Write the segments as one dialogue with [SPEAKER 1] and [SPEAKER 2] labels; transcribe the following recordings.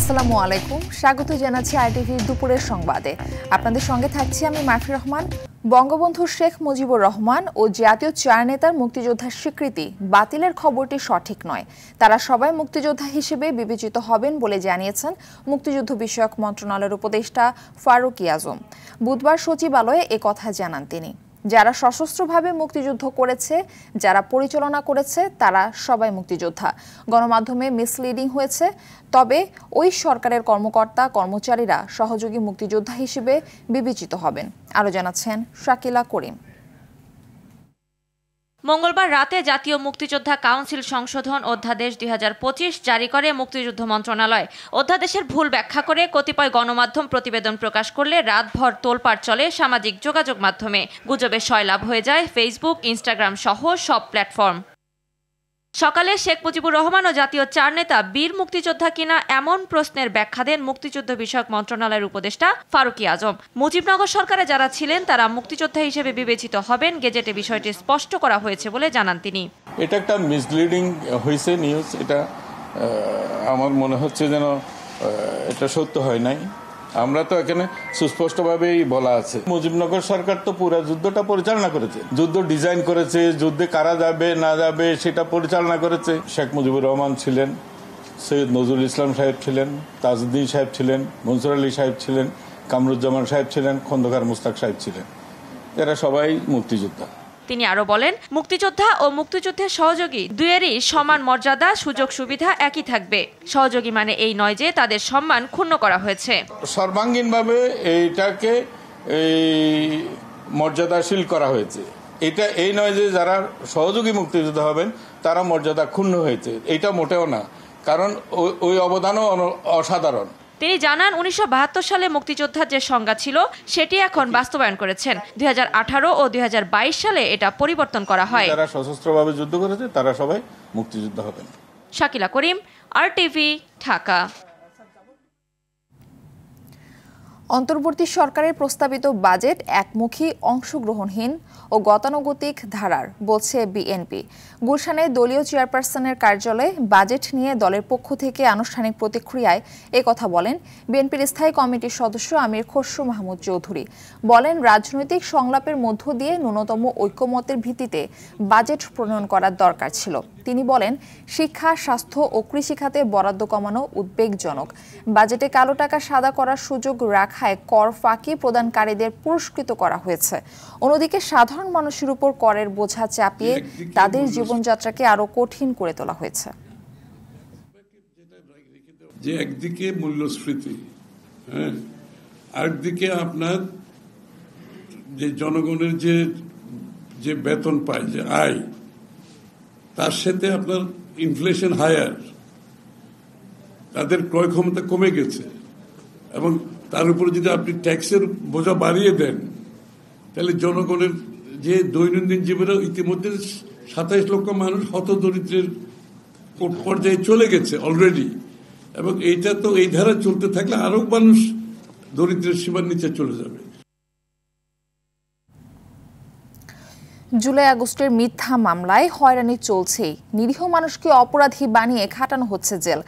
[SPEAKER 1] আসসালামু আলাইকুম, স্বাগত জানাচ্ছি আইটিভির দুপুরের সংবাদে। আপনাদের সঙ্গে থাকছি আমি মাফি রহমান। বঙ্গবন্ধু শেখ মুজিবুর রহমান ও জাতীয় চার নেতার মুক্তিযোদ্ধার স্বীকৃতি বাতিলের খবরটি সঠিক নয়। তারা সবাই মুক্তিযোদ্ধা হিসেবে বিবেচিত হবেন বলে জানিয়েছেন মুক্তিযুদ্ধ বিষয়ক মন্ত্রণালয়ের উপদেষ্টা ফারুক আজম। বুধবার সচিবালয়ে একথা জানান তিনি। যারা সশস্ত্রভাবে মুক্তিযুদ্ধ করেছে, যারা পরিচালনা করেছে, তারা সবাই মুক্তিযোদ্ধা। গণমাধ্যমে মিসলিডিং হয়েছে, তবে ওই সরকারের কর্মকর্তা কর্মচারীরা সহযোগী মুক্তিযোদ্ধা হিসেবে বিবেচিত হবেন। আরও জানাচ্ছেন শাকিলা করিম।
[SPEAKER 2] মঙ্গলবার রাতে জাতীয় মুক্তিযোদ্ধা কাউন্সিল সংশোধন অধ্যাদেশ ২০২৫ জারি করে মুক্তিযুদ্ধ মন্ত্রণালয়। অধ্যাদেশের ভুল ব্যাখ্যা করে কতিপয় গণমাধ্যম প্রতিবেদন প্রকাশ করলে রাতভর তোলপাড় চলে সামাজিক যোগাযোগ মাধ্যমে। গুজবে সয়লাভ হয়ে যায় ফেসবুক, ইনস্টাগ্রাম সহ সব প্ল্যাটফর্ম। সকালে শেখ মুজিবুর রহমান ও জাতীয় চার নেতা বীর মুক্তিযোদ্ধা কিনা এমন প্রশ্নের ব্যাখ্যা দেন মুক্তিযুদ্ধ বিষয়ক মন্ত্রণালয়ের উপদেষ্টা ফারুক আজম। মুজিবনগর সরকারে যারা ছিলেন তারা মুক্তিযোদ্ধা হিসেবে বিবেচিত হবেন, গেজেটে বিষয়টি স্পষ্ট করা হয়েছে বলে জানান তিনি।
[SPEAKER 3] এটা একটা মিসলিডিং হয়েছে নিউজ, এটা আমার মনে হচ্ছে যেন এটা সত্য হয় নাই। আমরা তো এখানে সুস্পষ্টভাবেই বলা আছে, মুজিবনগর সরকার তো পুরো যুদ্ধটা পরিচালনা করেছে, যুদ্ধ ডিজাইন করেছে, যুদ্ধে কারা যাবে না যাবে সেটা পরিচালনা করেছে। শেখ মুজিবুর রহমান ছিলেন, সৈয়দ নজরুল ইসলাম সাহেব ছিলেন, তাজউদ্দিন সাহেব ছিলেন, মনসুর আলী সাহেব ছিলেন, কামরুজ্জামান সাহেব ছিলেন, খন্দকার মুস্তাক সাহেব ছিলেন। এরা সবাই মুক্তিযোদ্ধা।
[SPEAKER 2] তিনি আরো বলেন, মুক্তিযোদ্ধা ও মুক্তিযুদ্ধের সহযোগী দুয়েরই সমান মর্যাদা, সুযোগ সুবিধা একই থাকবে। সহযোগী মানে এই নয় যে তাদের সম্মান ক্ষুণ্ণ করা হয়েছে।
[SPEAKER 3] সর্বাঙ্গীনভাবে এইটাকে মর্যাদাশীল করা হয়েছে। এটা এই নয় যে যারা সহযোগী মুক্তিযোদ্ধা হবেন তারা মর্যাদা ক্ষুণ্ণ হয়েছে, এটা মোটেও না, কারণ ওই অবদানও অসাধারণ।
[SPEAKER 2] তিনি জানান, ১৯৭২ সালে মুক্তিযোদ্ধার যে সংজ্ঞা ছিল সেটি এখন বাস্তবায়ন করেছেন। ২০১৮ ও ২০২২ সালে এটা পরিবর্তন করা হয়।
[SPEAKER 3] যারা সশস্ত্রভাবে যুদ্ধ করেছে তারা সবাই মুক্তিযোদ্ধা হবেন।
[SPEAKER 2] শাকিলা করিম, RTV, ঢাকা।
[SPEAKER 1] অন্তর্বর্তী সরকারের প্রস্তাবিত বাজেট একমুখী, অংশগ্রহণহীন ও গতানুগতিক ধারার, বলছে বিএনপি। গুলশানে দলীয় চেয়ারপারসনের কার্যালয়ে বাজেট নিয়ে দলের পক্ষ থেকে আনুষ্ঠানিক প্রতিক্রিয়ায় একথা বলেন বিএনপির স্থায়ী কমিটির সদস্য আমির খসরু মাহমুদ চৌধুরী। বলেন, রাজনৈতিক সংলাপের মধ্য দিয়ে ন্যূনতম ঐক্যমতের ভিত্তিতে বাজেট প্রণয়ন করার দরকার ছিল। তিনি বলেন, শিক্ষা, স্বাস্থ্য ও কৃষি খাতে বরাদ্দ কমানো উদ্বেগজনক। বাজেটে কালো টাকা সাদা করার সুযোগ রাখায় কর ফাঁকি প্রদানকারীদের পুরস্কৃত করা হয়েছে। অন্যদিকে সাধারণ মানুষের উপর করের বোঝা চাপিয়ে তাদের জীবনযাত্রাকে আরো কঠিন করে তোলা হয়েছে।
[SPEAKER 4] যে একদিকে মূল্যস্ফীতি, আরেকদিকে আপনার যে জনগণের যে বেতন পায়, যে আয়, তার সাথে আপনার ইনফ্লেশন হায়ার, তাদের ক্রয় ক্ষমতা কমে গেছে, এবং তার উপরে যদি আপনি ট্যাক্সের বোঝা বাড়িয়ে দেন, তাহলে জনগণের যে দৈনন্দিন জীবনে ইতিমধ্যে ২৭ লক্ষ মানুষ হতদরিদ্রের পর্যায়ে চলে গেছে অলরেডি, এবং এইটা তো এই ধারা চলতে থাকলে আরো মানুষ দরিদ্রের সীমার নিচে চলে যাবে।
[SPEAKER 1] জুলাই আগস্টের মিথ্যা মামলায় হয়রানি চলছেই। নিরীহ মানুষকে অপরাধী বানিয়ে খাটানো হচ্ছে জেল।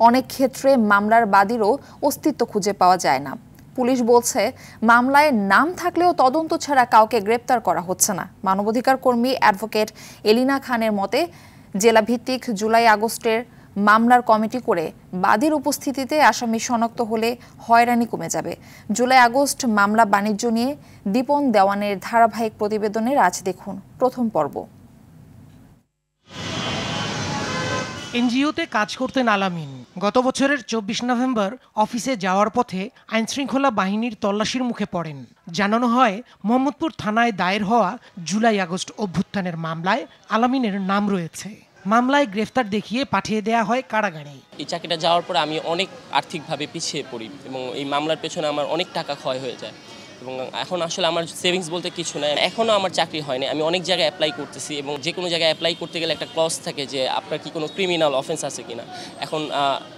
[SPEAKER 1] অনেক ক্ষেত্রে মামলার বাদীরও অস্তিত্ব খুঁজে পাওয়া যায় না। পুলিশ বলছে, মামলায় নাম থাকলেও তদন্ত ছাড়া কাউকে গ্রেপ্তার করা হচ্ছে না। মানবাধিকার কর্মী অ্যাডভোকেট এলিনা খানের মতে, জেলা ভিত্তিক জুলাই আগস্টের মামলার কমিটি করে বাদীর উপস্থিতিতে আসামি শনাক্ত হলে হয়রানি কমে যাবে। জুলাই আগস্ট মামলা বাণিজ্য নিয়ে দীপন দেওয়ানের ধারাবাহিক প্রতিবেদনের আজ দেখুন প্রথম পর্ব।
[SPEAKER 5] এনজিওতে কাজ করতেন আলামিন। গত বছরের ২৪ নভেম্বর অফিসে যাওয়ার পথে আইনশৃঙ্খলা বাহিনীর তল্লাশির মুখে পড়েন। জানানো হয়, মোহাম্মদপুর থানায় দায়ের হওয়া জুলাই আগস্ট অভ্যুত্থানের মামলায় আলামিনের নাম রয়েছে। মামলায় গ্রেফতার দেখিয়ে পাঠিয়ে দেয়া হয় কারাগারে।
[SPEAKER 6] এই চাকরিটা যাওয়ার পরে আমি অনেক আর্থিকভাবে পিছিয়ে পড়ি এবং এই মামলার পেছনে আমার অনেক টাকা ক্ষয় হয়ে যায়। এবং এখন আসলে আমার সেভিংস বলতে কিছু নাই। এখনও আমার চাকরি হয়নি, আমি অনেক জায়গায় অ্যাপ্লাই করতেছি এবং যে কোনো জায়গায় অ্যাপ্লাই করতে গেলে একটা ক্লজ থাকে যে আপনার কি কোনো ক্রিমিনাল অফেন্স আছে কিনা। এখন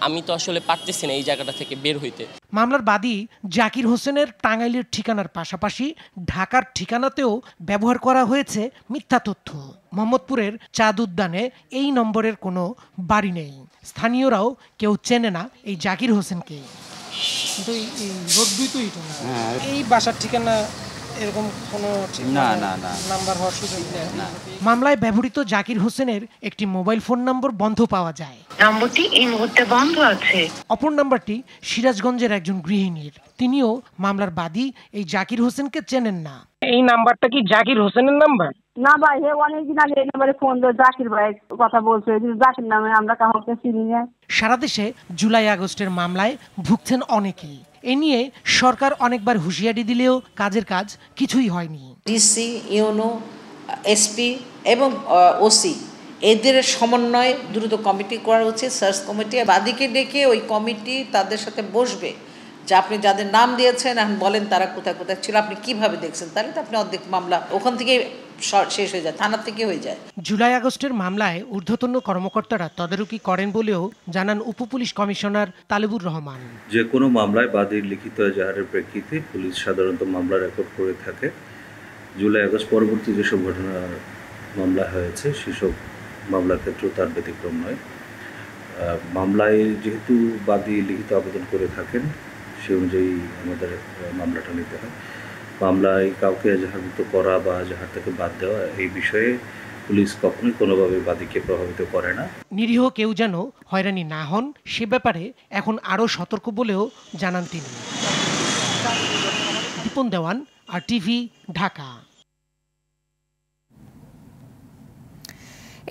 [SPEAKER 6] আমি তো আসলে পারতেছি না এই জায়গাটা থেকে বের হইতে।
[SPEAKER 5] মামলার বাদী জাকির হোসেনের টাঙ্গাইলের ঠিকানার পাশাপাশি ঢাকার ঠিকানাতেও ব্যবহার করা হয়েছে মিথ্যা তথ্য। মোহাম্মদপুরের চাঁদ উদ্যানে এই নম্বরের কোনো বাড়ি নেই। স্থানীয়রাও কেউ চেনে না এই জাকির হোসেনকে। এই বাসার ঠিকানা এরকম কোনো নাম্বার হওয়ার সুযোগ নেই। মামলায় ব্যবহৃত জাকির হোসেনের একটি মোবাইল ফোন নম্বর বন্ধ পাওয়া যায়।
[SPEAKER 7] নম্বরটি এই মুহূর্তে বন্ধ আছে।
[SPEAKER 5] অপর নম্বরটি সিরাজগঞ্জের একজন গৃহিণীর। তিনিও মামলার বাদী এই জাকির হোসেনকে চেনেন না। এই নাম্বারটা কি জাকির হোসেনের নাম্বার?
[SPEAKER 8] না ভাই, অনেকদিন আগে এই নাম্বারে ফোন দিয়ে জাকির ভাই কথা বলছে, জাকির নামে আমরা কাউকে চিনি না।
[SPEAKER 5] সারা দেশে জুলাই আগস্টের মামলায় ভুগছেন অনেকেই। এ নিয়ে সরকার অনেকবার হুঁশিয়ারি দিলেও কাজের কাজ কিছুই হয়নি।
[SPEAKER 9] ডিসি, ইউনো, এসপি এবং ওসি এদের সমন্বয়ে দ্রুত কমিটি করা উচিত, সার্চ কমিটি। বাদীকে ডেকে ওই কমিটি তাদের সাথে বসবে যে আপনি যাদের নাম দিয়েছেন এখন বলেন তারা কোথায় কোথায় ছিল, আপনি কিভাবে দেখছেন। তাহলে তো আপনি অর্ধেক মামলা ওখান থেকে শেষ হয়ে যায়, থানা থেকে হয়ে যায়।
[SPEAKER 5] জুলাই আগস্টের মামলায় ঊর্ধ্বতন কর্মকর্তারা তদারকি করেন বলেও জানান উপপুলিশ কমিশনার তালেবুর রহমান।
[SPEAKER 10] যে কোনো মামলায় বাদীর লিখিত এজাহারের প্রেক্ষিতে পুলিশ সাধারণত মামলা রেকর্ড করে থাকে। জুলাই আগস্ট পরবর্তী যেসব ঘটনা মামলা হয়েছে সেসব মামলার ক্ষেত্রেও তার ব্যতিক্রম নয়। মামলায় যেহেতু বাদী লিখিত আবেদন করে থাকেন সে অনুযায়ী আমাদের মামলাটা নিতে হয়। মামলায় কাউকে এজাহারমুক্ত করা বা এজাহার থেকে বাদ দেওয়া এই বিষয়ে পুলিশ কখনোই কোনোভাবে বাদীকে প্রভাবিত করে না।
[SPEAKER 5] নিরীহ কেউ যেন হয়রানি না হন সে ব্যাপারে এখন আরও সতর্ক বলেও জানান তিনি। দীপন দেওয়ান, RTV, ঢাকা।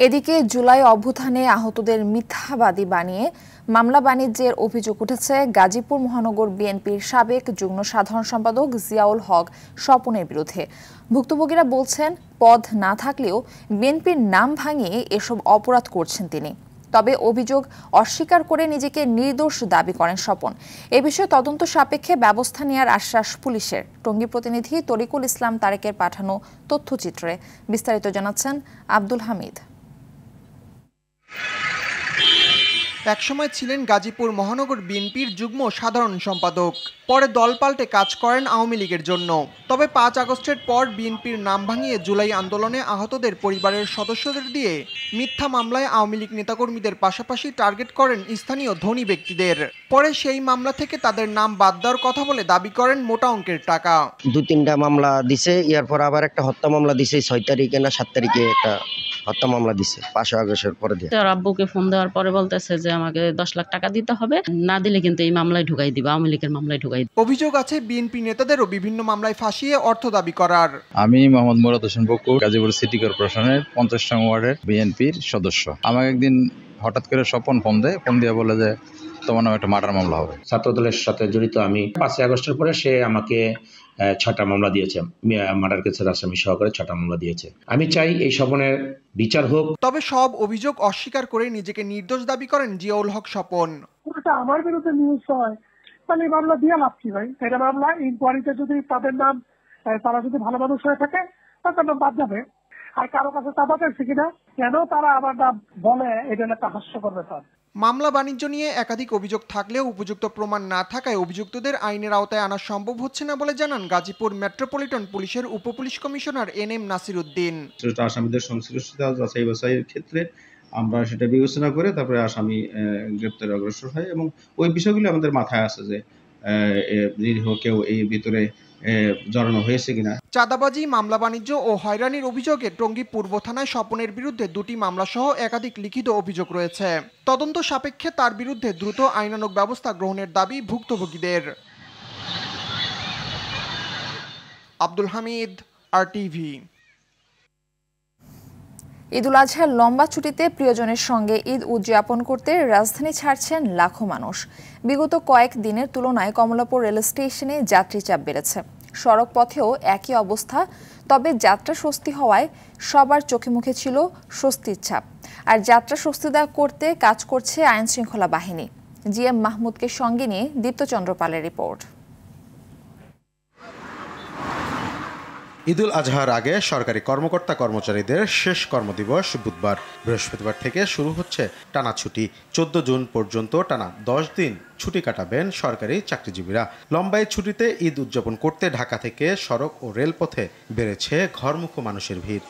[SPEAKER 1] এদিকে জুলাই অভ্যুত্থানে আহতদের মিথ্যাবাদী বানিয়ে মামলা বাণিজ্যের অভিযোগ উঠেছে গাজীপুর মহানগর বিএনপির সাবেক যুগ্ম সাধারণ সম্পাদক জিয়াউল হক স্বপনের বিরুদ্ধে। ভুক্তভোগীরা বলছেন পদ না থাকলেও বিএনপির নাম ভাঙিয়ে এসব অপরাধ করছেন তিনি। তবে অভিযোগ অস্বীকার করে নিজেকে নির্দোষ দাবি করেন স্বপন। এ বিষয়ে তদন্ত সাপেক্ষে ব্যবস্থা নেওয়ার আশ্বাস পুলিশের। টঙ্গী প্রতিনিধি তরিকুল ইসলাম তারেকের পাঠানো তথ্যচিত্রে বিস্তারিত জানাচ্ছেন আব্দুল হামিদ।
[SPEAKER 11] একসময় ছিলেন গাজীপুর মহানগর বিএনপির যুগ্ম সাধারণ সম্পাদক, পরে দল পাল্টে কাজ করেন আওয়ামী লীগের জন্য। তবে 5 আগস্টের পর বিএনপির নাম ভাঙিয়ে জুলাই আন্দোলনে আহতদের পরিবারের সদস্যদের দিয়ে মিথ্যা মামলায় আওয়ামী লীগ নেতাকর্মীদের পাশাপাশি টার্গেট করেন স্থানীয় ধনী ব্যক্তিদের। পরে সেই মামলা থেকে তাদের নাম বাদ দেওয়ার কথা বলে দাবি করেন মোটা অঙ্কের টাকা।
[SPEAKER 12] 2-3টা মামলা দিছে, এরপর আবার একটা হত্যা মামলা দিছে 6 তারিখে না 7 তারিখে একটা হত্যা মামলা দিছে 5 আগস্টের পরে দিয়ে।
[SPEAKER 13] তার আব্বুকে ফোন দেওয়ার পরে বলতেছে যে আমাকে 10 লাখ টাকা দিতে হবে, না দিলে কিন্তু এই মামলায় ঢুকাই দিবে, আওয়ামী লীগের মামলায় ঢুকাই দিবে।
[SPEAKER 11] অভিযোগ আছে বিএনপি নেতাদেরও বিভিন্ন মামলায় ফাঁসিয়ে অর্থ দাবি করার।
[SPEAKER 14] আমি মোহাম্মদ মুরাদ হোসেন বকুর, গাজীপুর সিটি কর্পোরেশনের 50 নং ওয়ার্ডের বিএনপির সদস্য। আমাকে একদিন হঠাৎ করে স্বপন ফোন দিয়ে বলে যে তোমার নামে একটা মার্ডার মামলা হবে।
[SPEAKER 15] ছাত্রদলের সাথে জড়িত আমি। 5 আগস্টের পরে সে আমাকে 6টা মামলা দিয়েছে, মার্ডার কেসের আসামি সহকারে 6টা মামলা দিয়েছে। আমি চাই এই স্বপনের বিচার হোক।
[SPEAKER 11] তবে সব অভিযোগ অস্বীকার করে নিজেকে নির্দোষ দাবি করেন জিয়াউল হক স্বপন।
[SPEAKER 16] আমার বিরুদ্ধে নিউজ হয় তাহলে মামলা দিয়ে লাভ কি ভাই? এটা মামলা ইনকোয়ারিতে যদি তাদের নাম, তারা যদি ভালো মানুষ হয়ে থাকে তাদের নাম বাদ যাবে। আর কারো কাছে চাঁদা পেয়েছে কিনা, কেন তারা আমার নাম বলে, এটা একটা হাস্যকর ব্যাপার।
[SPEAKER 11] মামলা বাণিজ্য নিয়ে একাধিক অভিযোগ থাকলেও উপযুক্ত প্রমাণ না থাকায় অভিযুক্তদের আইনের আওতায় আনা সম্ভব হচ্ছে না বলে জানান গাজীপুর মেট্রোপলিটন পুলিশের উপপুলিশ কমিশনার NM নাসির উদ্দিন।
[SPEAKER 17] আসামিদের সংশ্লিষ্টতা যাচাই বাছাইয়ের ক্ষেত্রে আমরা সেটা বিবেচনা করে তারপরে আসামি গ্রেপ্তারে অগ্রসর হয় এবং ওই বিষয়গুলো আমাদের মাথায় আছে যে নিরীহ কেউ এই ভিতরে জড়ানো হয়েছে কিনা।
[SPEAKER 11] চাঁদাবাজি, মামলা বাণিজ্য ও হয়রানির অভিযোগে টঙ্গী পূর্ব থানায় স্বপনের বিরুদ্ধে 2টি মামলা সহ একাধিক লিখিত অভিযোগ রয়েছে। তদন্ত সাপেক্ষে তার বিরুদ্ধে দ্রুত আইনানুগ ব্যবস্থা গ্রহণের দাবি ভুক্তভোগীদের। আব্দুল হামিদ, RTV।
[SPEAKER 1] ঈদুল আজহার লম্বা ছুটিতে প্রিয়জনের সঙ্গে ঈদ উদযাপন করতে রাজধানী ছাড়ছেন লাখো মানুষ। বিগত কয়েক দিনের তুলনায় কমলাপুর রেল স্টেশনে যাত্রী চাপ বেড়েছে। সড়ক পথেও একই অবস্থা। তবে যাত্রা স্বস্তি হওয়ায় সবার চোখে মুখে ছিল স্বস্তির ছাপ। আর যাত্রা স্বস্তিদায়ক করতে কাজ করছে আইন শৃঙ্খলা বাহিনী। GM মাহমুদকে সঙ্গে নিয়ে দীপ্তচন্দ্র পালের রিপোর্ট।
[SPEAKER 18] ঈদুল আজহার আগে সরকারি কর্মকর্তা কর্মচারীদের শেষ কর্মদিবস বুধবার। বৃহস্পতিবার থেকে শুরু হচ্ছে টানা ছুটি। 14 জুন পর্যন্ত টানা 10 দিন ছুটি কাটাবেন সরকারি চাকরিজীবীরা। লম্বা এই ছুটিতে ঈদ উদযাপন করতে ঢাকা থেকে সড়ক ও রেলপথে বেড়েছে ঘরমুখো মানুষের ভিড়।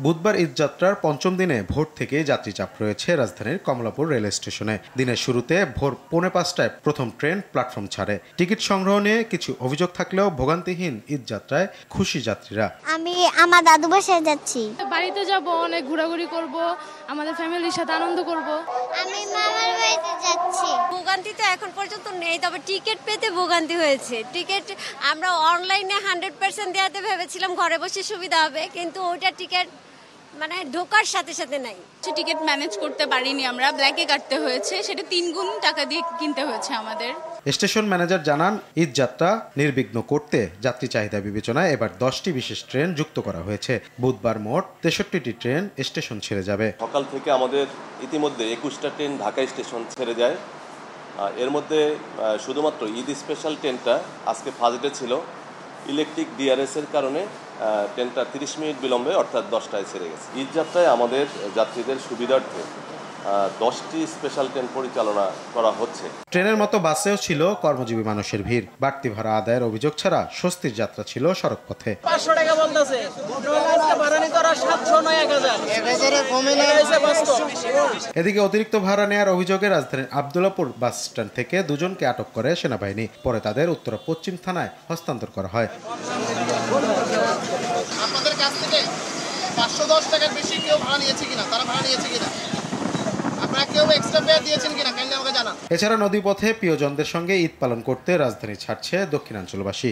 [SPEAKER 18] বুধবার ঈদযাত্রার পঞ্চম দিনে ভোর থেকে যাত্রী চাপ রয়েছে রাজধানীর কমলাপুর রেল স্টেশনে। দিনের শুরুতে ভোর 4:45টায় প্রথম ট্রেন প্ল্যাটফর্ম ছাড়ে। টিকিট সংগ্রহ নিয়ে কিছু অভিযোগ থাকলেও ভোগান্তিহীন ঈদযাত্রায় খুশি যাত্রীরা।
[SPEAKER 19] আমি আমার দাদু বাসায় যাচ্ছি,
[SPEAKER 20] বাড়িতে যাব, অনেক ঘোরাঘুরি করব, আমাদের ফ্যামিলির সাথে আনন্দ করব।
[SPEAKER 19] আমি মামার বাড়িতে যাচ্ছি।
[SPEAKER 21] ভোগান্তি তো এখন পর্যন্ত নেই, তবে টিকিট পেতে ভোগান্তি হয়েছে। টিকিট আমরা অনলাইনে 100% দেওয়াতে ভেবেছিলাম ঘরে বসে সুবিধা হবে, কিন্তু ওইটা টিকিট মানে ঢোকার সাথে সাথে নাই।
[SPEAKER 20] টিকিট ম্যানেজ করতে পারিনি, আমরা ব্ল্যাকে কাটতে হয়েছে, সেটা 3 গুণ টাকা দিয়ে কিনতে হয়েছে আমাদের।
[SPEAKER 18] স্টেশন ম্যানেজার জানান, ঈদযাত্রা নির্বিঘ্ন করতে যাত্রী চাহিদা বিবেচনায় এবার 10টি বিশেষ ট্রেন যুক্ত করা হয়েছে। বুধবার মোট 63টি ট্রেন স্টেশন ছেড়ে যাবে।
[SPEAKER 22] সকাল থেকে আমাদের ইতিমধ্যে 21টা ট্রেন ঢাকা স্টেশন ছেড়ে যায়। এর মধ্যে শুধুমাত্র ঈদ স্পেশাল ট্রেনটা আজকে ফার্স্ট ডে ছিল। ইলেকট্রিক ডিআরএস এর কারণে ট্রেনটা 30 মিনিট বিলম্বে অর্থাৎ 10টায় ছেড়ে গেছে। ঈদযাত্রায় আমাদের যাত্রীদের সুবিধার্থে 10টি স্পেশাল ট্রেন পরিচালনা করা হচ্ছে।
[SPEAKER 18] ট্রেনের মতো বাসেও ছিল কর্মজীবী মানুষের ভিড়। বাড়তি ভাড়া আদায়ের অভিযোগ ছাড়া স্বস্তির যাত্রা ছিল সড়ক পথে।
[SPEAKER 23] 500 টাকা বলতেছে, ভাড়া নিতে ওরা 700 নয় 1000 কমে না।
[SPEAKER 18] এদিকে অতিরিক্ত ভাড়া নেওয়ার অভিযোগে রাজধানীর আব্দুল্লাহপুর বাস স্ট্যান্ড থেকে 2 জনকে আটক করে সেনাবাহিনী। পরে তাদের উত্তরা পশ্চিম থানায় হস্তান্তর করা হয়।
[SPEAKER 23] আপনাদের কাছ থেকে 510 টাকার বেশি কেউ ভাড়া নিয়েছে কিনা, তারা ভাড়া নিয়েছে কিনা, আপনারা কেউ এক্সট্রা পে দিয়েছেন কিনা কাইন্ডলি আমাকে জানান।
[SPEAKER 18] এছাড়া নদীপথে প্রিয়জনদের সঙ্গে ঈদ পালন করতে রাজধানী ছাড়ছে দক্ষিণাঞ্চলবাসী।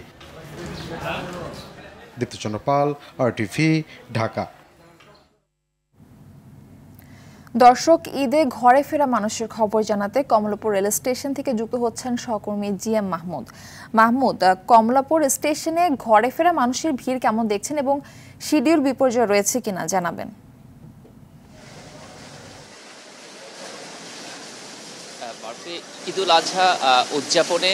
[SPEAKER 18] দীপ্তচন্দ্র পাল, RTV, ঢাকা।
[SPEAKER 1] দর্শক, ঈদে ঘরে ফেরা মানুষের খবর জানাতে কমলাপুর রেল স্টেশন থেকে যুক্ত হচ্ছেন সহকর্মী GM মাহমুদ। মাহমুদ, কমলাপুর স্টেশনে ঘরে ফেরা মানুষের ভিড় কেমন দেখছেন এবং শিডিউল বিপর্যয় রয়েছে কিনা জানাবেন।
[SPEAKER 24] ঈদুল আজহা উদযাপনে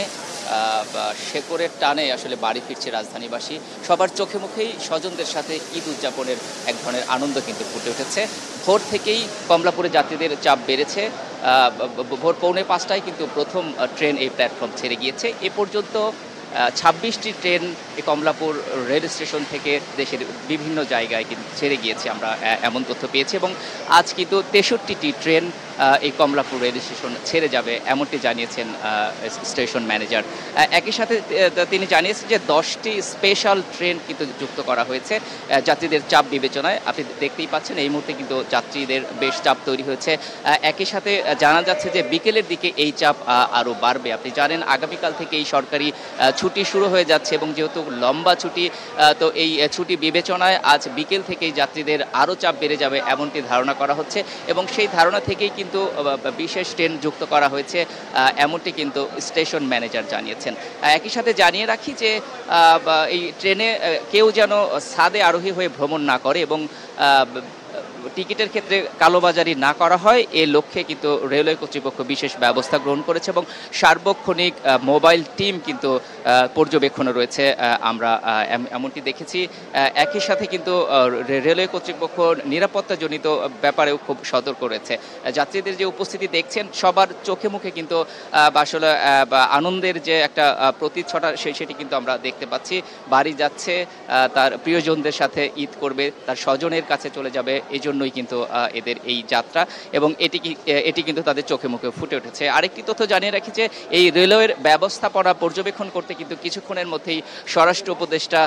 [SPEAKER 24] শেকরের টানে আসলে বাড়ি ফিরছে রাজধানীবাসী। সবার চোখে মুখেই স্বজনদের সাথে ঈদ উদযাপনের এক ধরনের আনন্দ কিন্তু ফুটে উঠেছে। ভোর থেকেই কমলাপুরে যাত্রীদের চাপ বেড়েছে। ভোর 4:45টায় কিন্তু প্রথম ট্রেন এই প্ল্যাটফর্ম ছেড়ে গিয়েছে। এ পর্যন্ত 26টি ট্রেন কমলাপুর রেল স্টেশন থেকে দেশের বিভিন্ন জায়গায় কিন্তু ছেড়ে গিয়েছে, আমরা এমন তথ্য পেয়েছি। এবং আজ কিন্তু 63টি ট্রেন এই কমলাপুর রেল স্টেশন ছেড়ে যাবে এমনটি জানিয়েছেন স্টেশন ম্যানেজার। একই সাথে তিনি জানিয়েছেন যে 10টি স্পেশাল ট্রেন কিন্তু যুক্ত করা হয়েছে যাত্রীদের চাপ বিবেচনায়। আপনি দেখতেই পাচ্ছেন এই মুহূর্তে কিন্তু যাত্রীদের বেশ চাপ তৈরি হয়েছে। একই সাথে জানা যাচ্ছে যে বিকেলের দিকে এই চাপ আরও বাড়বে। আপনি জানেন আগামীকাল থেকে এই সরকারি ছুটি শুরু হয়ে যাচ্ছে এবং যেহেতু লম্বা ছুটি, তো এই ছুটি বিবেচনায় আজ বিকেল থেকেই যাত্রীদের আরও চাপ বেড়ে যাবে এমনটি ধারণা করা হচ্ছে এবং সেই ধারণা থেকেই কিন্তু বিশেষ ট্রেন যুক্ত করা হয়েছে এমনটি কিন্তু স্টেশন ম্যানেজার জানিয়েছেন। একই সাথে জানিয়ে রাখি যে এই ট্রেনে কেউ যেন ছাদে আরোহী হয়ে ভ্রমণ না করে এবং টিকিটের ক্ষেত্রে কালোবাজারি না করা হয় এ লক্ষ্যে কিন্তু রেলওয়ে কর্তৃপক্ষ বিশেষ ব্যবস্থা গ্রহণ করেছে এবং সার্বক্ষণিক মোবাইল টিম কিন্তু পর্যবেক্ষণে রয়েছে, আমরা এমনটি দেখেছি। একই সাথে কিন্তু রেলওয়ে কর্তৃপক্ষ নিরাপত্তাজনিত ব্যাপারেও খুব সতর্ক রয়েছে। যাত্রীদের যে উপস্থিতি দেখছেন সবার চোখে মুখে কিন্তু আসলে আনন্দের যে একটা প্রতিচ্ছটা সেটি কিন্তু আমরা দেখতে পাচ্ছি। বাড়ি যাচ্ছে, তার প্রিয়জনদের সাথে ঈদ করবে, তার স্বজনের কাছে চলে যাবে, এই জন্যই কিন্তু এদের এই যাত্রা এবং এটি কিন্তু তাদের চোখে মুখে ফুটে উঠেছে। আরেকটি তথ্য জানিয়ে রাখি যে এই রেলওয়ের ব্যবস্থাপনা পর্যবেক্ষণ করতে কিন্তু কিছুক্ষণের মধ্যেই স্বরাষ্ট্র উপদেষ্টা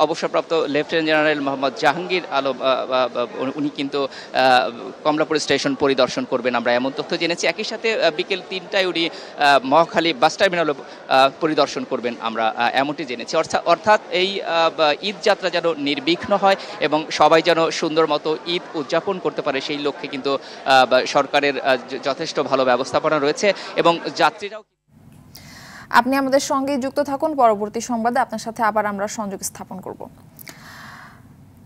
[SPEAKER 24] অবসরপ্রাপ্ত লেফটেন্যান্ট জেনারেল মোহাম্মদ জাহাঙ্গীর আলম উনি কিন্তু কমলাপুর স্টেশন পরিদর্শন করবেন, আমরা এমন তথ্য জেনেছি। একই সাথে বিকেল 3টায় উনি মহাখালী বাস টার্মিনাল পরিদর্শন করবেন, আমরা এমনটি জেনেছি। অর্থাৎ এই ঈদ যাত্রা যেন নির্বিঘ্ন হয় এবং সবাই যেন সুন্দর মতো ঈদ উদযাপন করতে পারে সেই লক্ষ্যে কিন্তু সরকারের যথেষ্ট ভালো ব্যবস্থাপনা রয়েছে এবং যাত্রীরাও।
[SPEAKER 1] আপনি আমাদের সঙ্গে যুক্ত থাকুন, পরবর্তী সংবাদে আপনার সাথে আবার আমরা সংযোগ স্থাপন করব।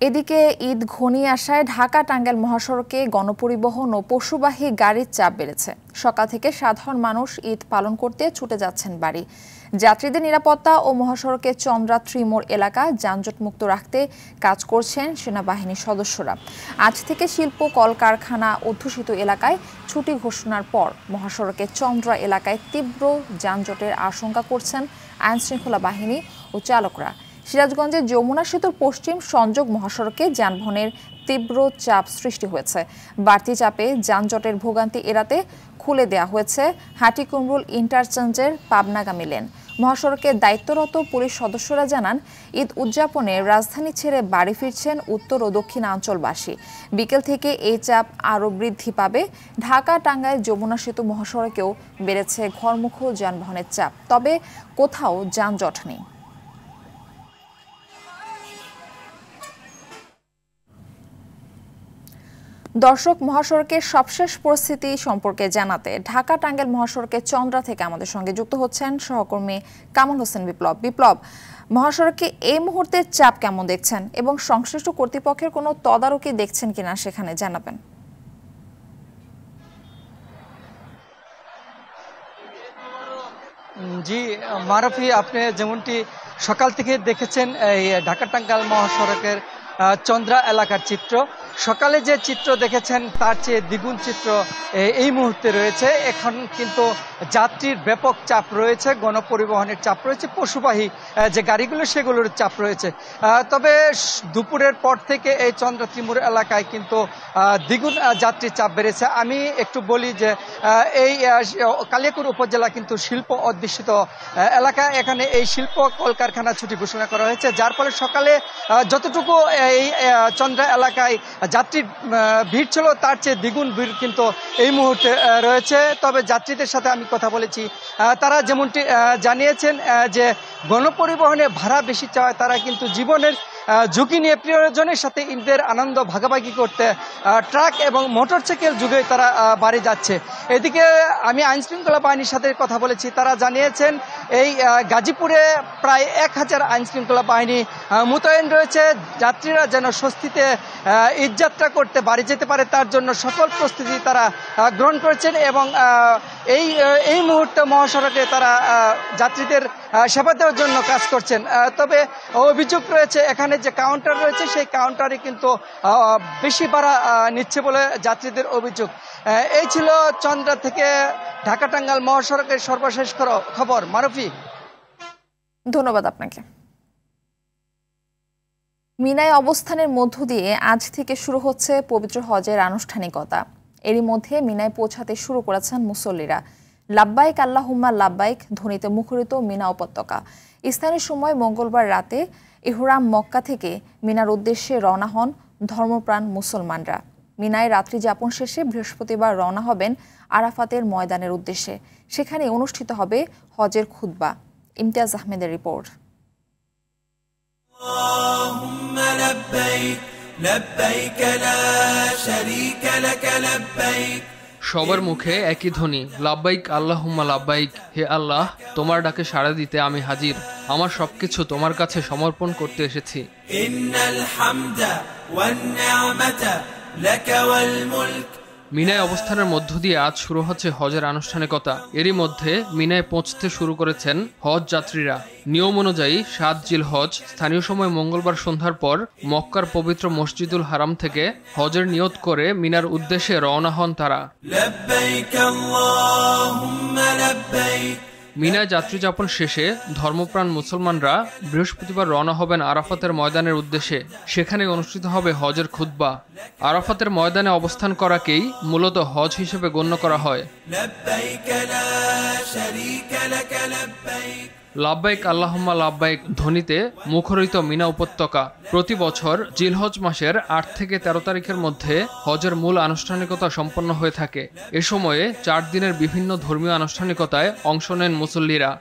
[SPEAKER 1] এদিকে ঈদ ঘনিয়ে আসায় ঢাকা টাঙ্গাইল মহাসড়কে গণপরিবহন ও পশুবাহী গাড়ির চাপ বেড়েছে। সকাল থেকে সাধারণ মানুষ ঈদ পালন করতে ছুটে যাচ্ছেন বাড়ি। যাত্রীদের নিরাপত্তা ও মহাসড়কে চন্দ্রা ত্রিমোড় এলাকা যানজটমুক্ত রাখতে কাজ করছেন সেনাবাহিনীর সদস্যরা। আজ থেকে শিল্প কলকারখানা অধ্যুষিত এলাকায় ছুটি ঘোষণার পর মহাসড়কে চন্দ্রা এলাকায় তীব্র যানজটের আশঙ্কা করছেন আইনশৃঙ্খলা বাহিনী ও চালকরা। সিরাজগঞ্জের যমুনা সেতুর পশ্চিম সংযোগ মহাসড়কে যানবাহনের তীব্র চাপ সৃষ্টি হয়েছে। বাড়তি চাপে যানজটের ভোগান্তি এড়াতে খুলে দেওয়া হয়েছে হাটিকুমরুল ইন্টারচেঞ্জের পাবনাগামী লেন। মহাসড়কে দায়িত্বরত পুলিশ সদস্যরা জানান, ঈদ উদযাপনে রাজধানী ছেড়ে বাড়ি ফিরছেন উত্তর ও দক্ষিণাঞ্চলবাসী। বিকেল থেকে এই চাপ আরও বৃদ্ধি পাবে। ঢাকা টাঙ্গাইল যমুনা সেতু মহাসড়কেও বেড়েছে ঘরমুখো যানবাহনের চাপ, তবে কোথাও যানজট নেই। দর্শক, মহাসড়কের সবশেষ পরিস্থিতি সম্পর্কে জানাতে ঢাকা টাঙ্গাইল মহাসড়কের চন্দ্রা থেকে আমাদের সঙ্গে যুক্ত হচ্ছেন সহকর্মী কামাল হোসেন বিপ্লব। বিপ্লব, মহাসড়কে এই মুহূর্তে চাপ কেমন দেখছেন এবং সংশ্লিষ্ট কর্তৃপক্ষের কোনো তদারকি দেখছেন কিনা সেখানে জানাবেন।
[SPEAKER 2] জি মারুফি, আপনি যেমনটি সকাল থেকে দেখেছেন এই ঢাকা টাঙ্গাইল মহাসড়কের চন্দ্রা এলাকার চিত্র। সকালে যে চিত্র দেখেছেন তার চেয়ে দ্বিগুণ চিত্র এই মুহূর্তে রয়েছে। এখন কিন্তু যাত্রীর ব্যাপক চাপ রয়েছে, গণপরিবহনের চাপ রয়েছে, পশুবাহী যে গাড়িগুলো সেগুলোর চাপ রয়েছে। তবে দুপুরের পর থেকে এই চন্দ্রা ত্রিমোড় এলাকায় কিন্তু দ্বিগুণ যাত্রীর চাপ বেড়েছে। আমি একটু বলি যে এই কালিয়াকৈর উপজেলা কিন্তু শিল্প অধ্যুষিত এলাকা। এখানে এই শিল্প কলকারখানা ছুটি ঘোষণা করা হয়েছে, যার ফলে সকালে যতটুকু এই চন্দ্রা এলাকায় যাত্রীর ভিড় ছিল তার চেয়ে দ্বিগুণ ভিড় কিন্তু এই মুহূর্তে রয়েছে। তবে যাত্রীদের সাথে আমি কথা বলেছি, তারা যেমনটি জানিয়েছেন যে গণপরিবহনে ভাড়া বেশি চাওয়ায় তারা কিন্তু জীবনের ঝুঁকি নিয়ে প্রিয়জনের সাথে ঈদের আনন্দ ভাগাভাগি করতে ট্রাক এবং মোটরসাইকেল যুগে তারা বাড়ি যাচ্ছে। এদিকে আমি আইনশৃঙ্খলা বাহিনীর সাথে কথা বলেছি, তারা জানিয়েছেন এই গাজীপুরে প্রায় 1000 আইনশৃঙ্খলা বাহিনী মোতায়েন রয়েছে। যাত্রীরা যেন স্বস্তিতে ঈদযাত্রা করতে বাড়ি যেতে পারে তার জন্য সকল প্রস্তুতি তারা গ্রহণ করেছেন এবং এই মুহূর্তে মহাসড়কে তারা যাত্রীদের সেবা দেওয়ার জন্য কাজ করছেন। তবে অভিযোগ রয়েছে, এখানে যে কাউন্টার রয়েছে সেই কাউন্টারে কিন্তু বেশি ভাড়া নিচ্ছে বলে যাত্রীদের অভিযোগ। এই ছিল চন্দ্রা থেকে ঢাকা টাঙ্গাইল মহাসড়কের সর্বশেষ খবর। মারুফি,
[SPEAKER 1] ধন্যবাদ আপনাকে। মিনায় অবস্থানের মধ্য দিয়ে আজ থেকে শুরু হচ্ছে পবিত্র হজের আনুষ্ঠানিকতা। এরই মধ্যে মিনায় পৌঁছাতে শুরু করেছেন মুসল্লিরা। লাব্বাইক আল্লাহুম্মা লাব্বাইক ধ্বনিতে মুখরিত মিনা উপত্যকা। স্থানীয় সময় মঙ্গলবার রাতে ইহরাম মক্কা থেকে মিনার উদ্দেশ্যে রওনা হন ধর্মপ্রাণ মুসলমানরা। মিনায় রাত্রি যাপন শেষে বৃহস্পতিবার রওনা হবেন আরাফাতের ময়দানের উদ্দেশ্যে। সেখানে অনুষ্ঠিত হবে হজের খুতবা। ইমতিয়াজ আহমেদের রিপোর্ট।
[SPEAKER 3] সবার মুখে একই ধ্বনি, লাব্বাইক আল্লাহুম্মা লাব্বাইক। হে আল্লাহ, তোমার ডাকে সাড়া দিতে আমি হাজির। আমার সবকিছু তোমার কাছে সমর্পণ করতে এসেছি। মিনায় অবস্থানের মধ্য দিয়ে আজ শুরু হচ্ছে হজের আনুষ্ঠানিকতা। এরই মধ্যে মিনায় পৌঁছতে শুরু করেছেন হজ যাত্রীরা। নিয়ম অনুযায়ী 7 জিলহজ স্থানীয় সময় মঙ্গলবার সন্ধ্যার পর মক্কার পবিত্র মসজিদুল হারাম থেকে হজের নিয়ত করে মিনার উদ্দেশ্যে রওনা হন তারা। মিনায় যাত্রী যাপন শেষে ধর্মপ্রাণ মুসলমানরা বৃহস্পতিবার রওনা হবেন আরাফাতের ময়দানের উদ্দেশ্যে। সেখানে অনুষ্ঠিত হবে হজের খুতবা। আরাফাতের ময়দানে অবস্থান করাকেই মূলত হজ হিসেবে গণ্য করা হয়। লাব্বাইক আল্লাহুম্মা লাব্বাইক ধ্বনিতে মুখরিত মিনা উপত্যকা। প্রতি বছর জিলহজ মাসের 8 থেকে 13 তারিখের মধ্যে হজের মূল আনুষ্ঠানিকতা সম্পন্ন হয়ে থাকে। এ সময়ে 4 দিনের বিভিন্ন ধর্মীয় আনুষ্ঠানিকতায় অংশ নেন মুসল্লিরা।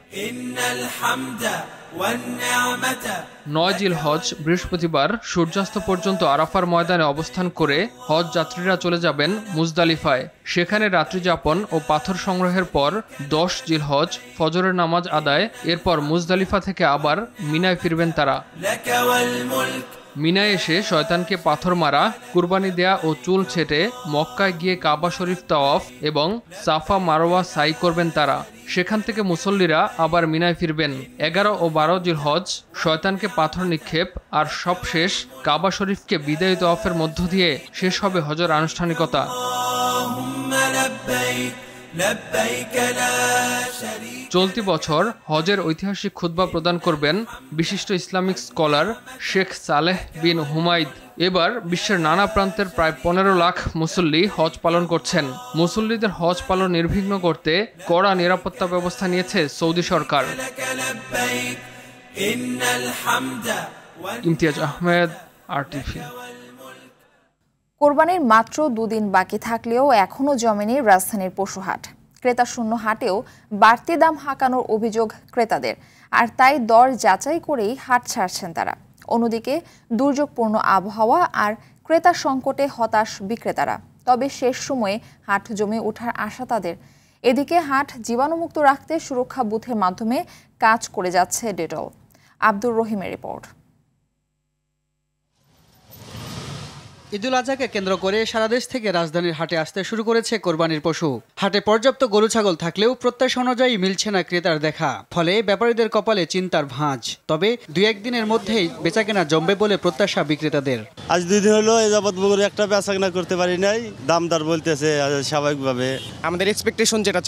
[SPEAKER 3] 9 জিলহজ বৃহস্পতিবার সূর্যাস্ত পর্যন্ত আরাফার ময়দানে অবস্থান করে হজ যাত্রীরা চলে যাবেন মুজদালিফায়। সেখানে রাত্রি যাপন ও পাথর সংগ্রহের পর 10 জিলহজ ফজরের নামাজ আদায়। এরপর মুজদালিফা থেকে আবার মিনায় ফিরবেন তারা। মিনায় এসে শয়তানকে পাথর মারা, কুরবানি দেয়া ও চুল ছেটে মক্কায় গিয়ে কাবা শরীফ তাওয়াফ এবং সাফা মারওয়া সাই করবেন তারা। সেখান থেকে মুসল্লিরা আবার মিনায় ফিরবেন। 11 ও 12 জিলহজ শয়তানকে পাথর নিক্ষেপ আর সবশেষ কাবা শরীফকে বিদায়ী তাওয়াফের মধ্য দিয়ে শেষ হবে হজের আনুষ্ঠানিকতা। চলতি বছর হজের ঐতিহাসিক খুতবা প্রদান করবেন বিশিষ্ট ইসলামিক স্কলার শেখ সালেহ বিন হুমাইদ। এবার বিশ্বের নানা প্রান্তের প্রায় 15 লাখ মুসল্লি হজ পালন করছেন। মুসল্লিদের হজ পালন নির্বিঘ্ন করতে কড়া নিরাপত্তা ব্যবস্থা নিয়েছে সৌদি সরকার। ইমতিয়াজ আহমেদ, RTV।
[SPEAKER 1] কোরবানির মাত্র 2 দিন বাকি থাকলেও এখনও জমেনি রাজধানীর পশুহাট। ক্রেতা শূন্য হাটেও বাড়তি দাম হাঁকানোর অভিযোগ ক্রেতাদের, আর তাই দর যাচাই করেই হাট ছাড়ছেন তারা। অন্যদিকে দুর্যোগপূর্ণ আবহাওয়া আর ক্রেতা সংকটে হতাশ বিক্রেতারা। তবে শেষ সময়ে হাট জমে ওঠার আশা তাদের। এদিকে হাট জীবাণুমুক্ত রাখতে সুরক্ষা বুথের মাধ্যমে কাজ করে যাচ্ছে ডেটল। আব্দুর রহিমের রিপোর্ট।
[SPEAKER 4] ঈদুল আজহাকে কেন্দ্র করে সারা দেশ থেকে রাজধানীর হাটে আসতে শুরু করেছে কোরবানির পশু। হাটে পর্যাপ্ত গরু ছাগল থাকলেও প্রত্যাশা অনুযায়ী মিলছে না ক্রেতার দেখা, ফলে ব্যাপারীদের কপালে চিন্তার ভাঁজ। তবে 2-1 দিনের মধ্যেই বেচাকেনা জমবে বলে প্রত্যাশা বিক্রেতাদের।
[SPEAKER 6] আজ 2 দিন হলো এই যাবত বগুড়া একটা বেচাকেনা করতে পারি নাই, দামদার বলতেছে স্বাভাবিকভাবে।
[SPEAKER 7] আমাদের এক্সপেকটেশন যেটা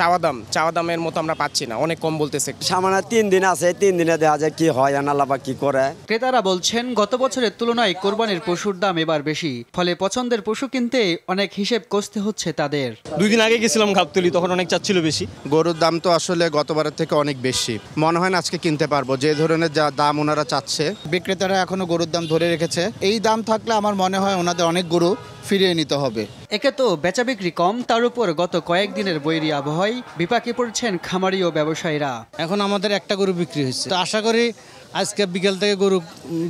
[SPEAKER 7] চাওয়া দামের মতো আমরা পাচ্ছি না, অনেক কম বলতেছে।
[SPEAKER 8] সামান্য 3 দিন আছে, 3 দিনে দেখা যায় কি হয়, আল্লাহ পাক কি করে।
[SPEAKER 4] ক্রেতারা বলছেন গত বছরের তুলনায় কোরবানির পশুর দাম এবার বেশি, ফলে পছন্দের পশু কিনতে অনেক হিসেব কষতে হচ্ছে তাদের।
[SPEAKER 7] 2 দিন আগে গেছিলাম গাবতলী, তখন অনেক চাচ্ছিল বেশি।
[SPEAKER 25] গরুর দাম তো আসলে গতবারের থেকে অনেক বেশি, মনে হয় না আজকে কিনতে পারবো যে ধরনের যা দাম ওনারা চাচ্ছে। বিক্রেতারা এখনো গরুর দাম ধরে রেখেছে, এই দাম থাকলে আমার মনে হয় ওনাদের অনেক গরু ফিরিয়ে নিতে হবে।
[SPEAKER 4] একে তো বেচা বিক্রি কম, তার উপর গত কয়েকদিনের বৈরী আবহাওয়ায় বিপাকে পড়ছেন খামারি ও ব্যবসায়ীরা।
[SPEAKER 26] এখন আমাদের একটা গরু বিক্রি হয়েছে, তো আশা করি আজকে বিকেল থেকে গরু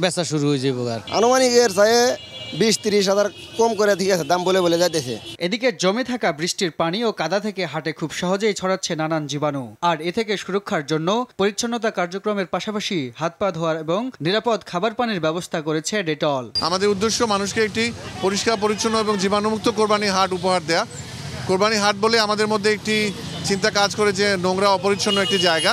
[SPEAKER 26] বেচা শুরু হয়ে যাবে।
[SPEAKER 8] আনুমানিক এর চাইয়ে 20-30 হাজার কম করে ঠিক আছে দাম বলে যাইতেছে।
[SPEAKER 4] এদিকে জমে থাকা বৃষ্টির পানি ও কাদা থেকে হাটে খুব সহজেই ছড়াচ্ছে নানান জীবাণু, আর এ থেকে সুরক্ষার জন্য পরিচ্ছন্নতা কার্যক্রমের পাশাপাশি হাত পা ধোয়ার এবং নিরাপদ খাবার পানির ব্যবস্থা করেছে ডেটল।
[SPEAKER 27] আমাদের উদ্দেশ্য মানুষকে একটি পরিষ্কার পরিচ্ছন্ন এবং জীবাণুমুক্ত কোরবানি হাট উপহার দেয়া। কোরবানি হাট বলে আমাদের মধ্যে একটি চিন্তা কাজ করে যে নোংরা অপরিচ্ছন্ন একটি জায়গা,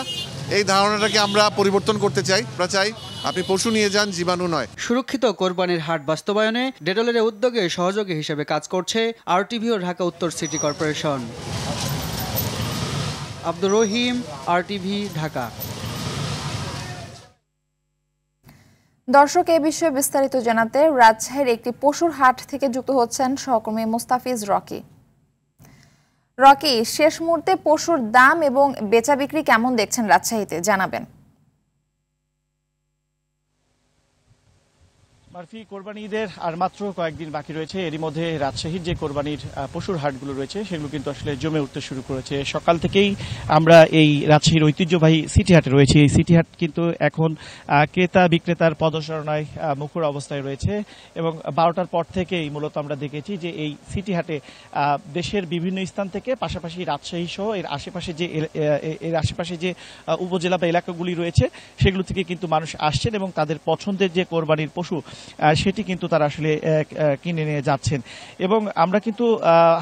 [SPEAKER 27] এই ধারণাটাকে আমরা পরিবর্তন করতে চাই। আমরা চাই আপনি পশু নিয়ে যান, জীবাণু নয়।
[SPEAKER 4] সুরক্ষিত কোরবানির হাট বাস্তবায়নে ডেটলের উদ্যোগে সহযোগী হিসেবে কাজ করছে RTV ও ঢাকা উত্তর city corporation. Abdur Rahim, RTV, Dhaka.
[SPEAKER 1] দর্শক, এই বিষয়ে বিস্তারিত জানাতে রাজশাহীর একটি পশুর হাট থেকে যুক্ত হচ্ছেন সহকর্মী মুস্তাফিজ রকি। রকি, শেষ মুহূর্তে পশুর দাম এবং বেচা বিক্রি কেমন দেখছেন রাজশাহীতে, জানাবেন।
[SPEAKER 28] মারফি, কোরবানি ঈদের আর মাত্র কয়েকদিন বাকি রয়েছে। এরই মধ্যে রাজশাহীর যে কোরবানির পশুর হাটগুলো রয়েছে সেগুলো কিন্তু আসলে জমে উঠতে শুরু করেছে। সকাল থেকেই আমরা এই রাজশাহীর ঐতিহ্যবাহী সিটি হাটে রয়েছি। এই সিটি হাট কিন্তু এখন ক্রেতা বিক্রেতার পদচারণায় মুখর অবস্থায় রয়েছে এবং 12টার পর থেকেই মূলত আমরা দেখেছি যে এই সিটি হাটে দেশের বিভিন্ন স্থান থেকে, পাশাপাশি রাজশাহী সহ এর আশেপাশে যে উপজেলা বা এলাকাগুলি রয়েছে সেগুলো থেকে কিন্তু মানুষ আসছেন এবং তাদের পছন্দের যে কোরবানির পশু সেটি কিন্তু তারা আসলে কিনে নিয়ে যাচ্ছেন। এবং আমরা কিন্তু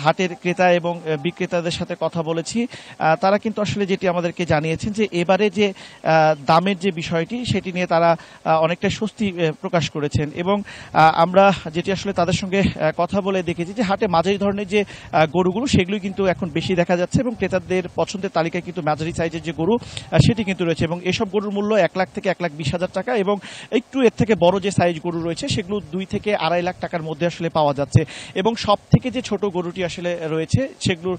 [SPEAKER 28] হাটের ক্রেতা এবং বিক্রেতাদের সাথে কথা বলেছি। তারা কিন্তু আসলে যেটি আমাদেরকে জানিয়েছেন যে এবারে যে দামের যে বিষয়টি সেটি নিয়ে তারা অনেকটা স্বস্তি প্রকাশ করেছেন। এবং আমরা যেটি আসলে তাদের সঙ্গে কথা বলে দেখেছি যে হাটে মাঝারি ধরনের যে গরুগুলো সেগুলো কিন্তু এখন বেশি দেখা যাচ্ছে এবং ক্রেতাদের পছন্দের তালিকায় কিন্তু মাঝারি সাইজের যে গরু সেটি কিন্তু রয়েছে এবং এসব গরুর মূল্য 1 লাখ থেকে 1,20,000 টাকা এবং একটু এর থেকে বড় যে সাইজ গরু রয়েছে সেগুলো 2 থেকে 2.5 লাখ টাকার মধ্যে আসলে পাওয়া যাচ্ছে। এবং সব থেকে যে ছোট গরুটি আসলে রয়েছে সেগুলোর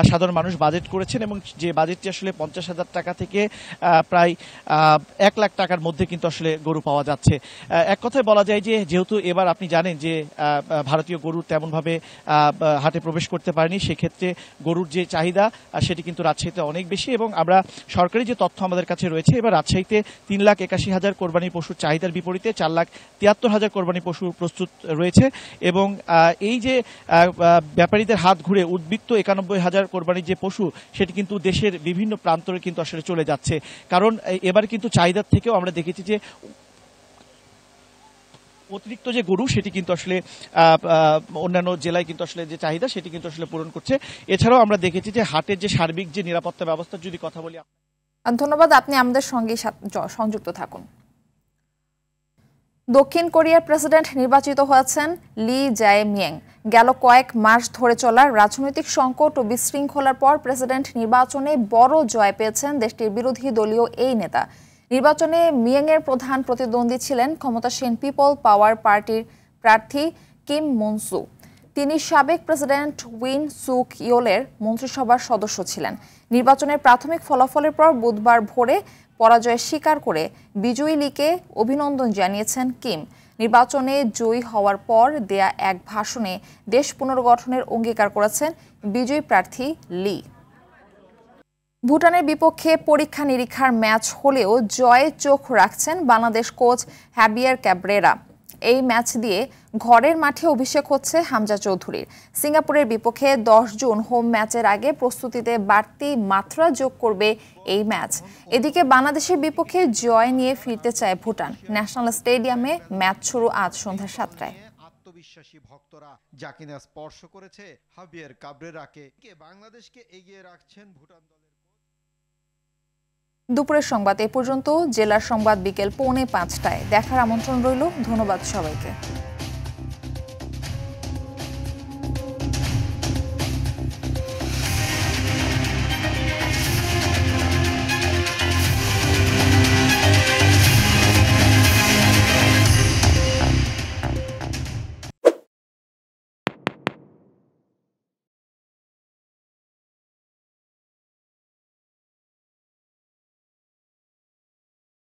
[SPEAKER 28] সাধারণ মানুষ বাজেট করেছেন এবং যে বাজেটটি আসলে 50,000 টাকা থেকে প্রায় 1 লাখ টাকার মধ্যে কিন্তু আসলে গরু পাওয়া যাচ্ছে। এক কথায় বলা যায় যে যেহেতু এবার আপনি জানেন যে ভারতীয় গরু তেমনভাবে হাটে প্রবেশ করতে পারেনি, সেক্ষেত্রে গরুর যে চাহিদা সেটি কিন্তু রাজশাহীতে অনেক বেশি। এবং আমরা সরকারি যে তথ্য আমাদের কাছে রয়েছে, এবার রাজশাহীতে 3,81,000 কোরবানি পশুর চাহিদার বিপরীতে 4,73,000 কোরবানি পশু প্রস্তুত রয়েছে। এবং এই যে ব্যাপারীদের হাত ঘুরে উদ্বৃত্ত 91,000 কোরবানির যে পশু সেটি কিন্তু দেশের বিভিন্ন প্রান্তরে কিন্তু আসলে চলে যাচ্ছে। কারণ এবার কিন্তু চাহিদার থেকেও আমরা দেখেছি যে অতিরিক্ত যে গরু সেটি কিন্তু আসলে অন্যান্য জেলায় কিন্তু আসলে যে চাহিদা সেটি কিন্তু আসলে পূরণ করছে। এছাড়াও আমরা দেখেছি যে হাটের যে সার্বিক যে নিরাপত্তা ব্যবস্থার যদি কথা বলি।
[SPEAKER 1] ধন্যবাদ, আপনি আমাদের সঙ্গে সংযুক্ত থাকুন। দক্ষিণ কোরিয়ার প্রেসিডেন্ট নির্বাচিত হয়েছেন লি জায়ে মিয়াং। গেল কয়েক মাস ধরে চলা রাজনৈতিক সংকট ও বিশৃঙ্খলার পর প্রেসিডেন্ট নির্বাচনে বড় জয় পেয়েছেন দেশটির বিরোধী দলীয় এই নেতা। নির্বাচনে মিয়াংয়ের প্রধান প্রতিদ্বন্দ্বী ছিলেন ক্ষমতাসীন পিপল পাওয়ার পার্টির প্রার্থী কিম মনসু। তিনি সাবেক প্রেসিডেন্ট উইন সুক ইয়োলের মন্ত্রিসভার সদস্য ছিলেন। নির্বাচনের প্রাথমিক ফলাফলের পর বুধবার ভোরে পরাজয় স্বীকার করে বিজয়ী লিকে অভিনন্দন জানিয়েছেন কিম। নির্বাচনে জয়ী হওয়ার পর দেয়া এক ভাষণে দেশ পুনর্গঠনের অঙ্গীকার করেছেন বিজয়ী প্রার্থী লি। ভুটানের বিপক্ষে পরীক্ষা নিরীক্ষার ম্যাচ হলেও জয়ে চোখ রাখছেন বাংলাদেশ কোচ হ্যাবিয়ার ক্যাব্রেরা। এই ম্যাচ দিয়ে ঘরের মাঠে অভিষেক হচ্ছে হামজা চৌধুরীর। সিঙ্গাপুরের বিপক্ষে 10 জুন হোম ম্যাচের আগে প্রস্তুতিতে বাড়তি মাত্রা যোগ করবে এই ম্যাচ। এদিকে বাংলাদেশের বিপক্ষে জয় নিয়ে ফিরতে চায় ভুটান। ন্যাশনাল স্টেডিয়ামে ম্যাচ শুরু আজ সন্ধ্যা 7টায়।
[SPEAKER 5] আত্মবিশ্বাসী ভক্তরা যা কিনা স্পর্শ করেছে হাবিয়ার ক্যাব্রেরাকে, বাংলাদেশকে এগিয়ে রাখছেন ভুটান দলের।
[SPEAKER 1] দুপুরের সংবাদ এ পর্যন্ত। জেলার সংবাদ বিকেল 4:45টায় দেখার আমন্ত্রণ রইল। ধন্যবাদ সবাইকে।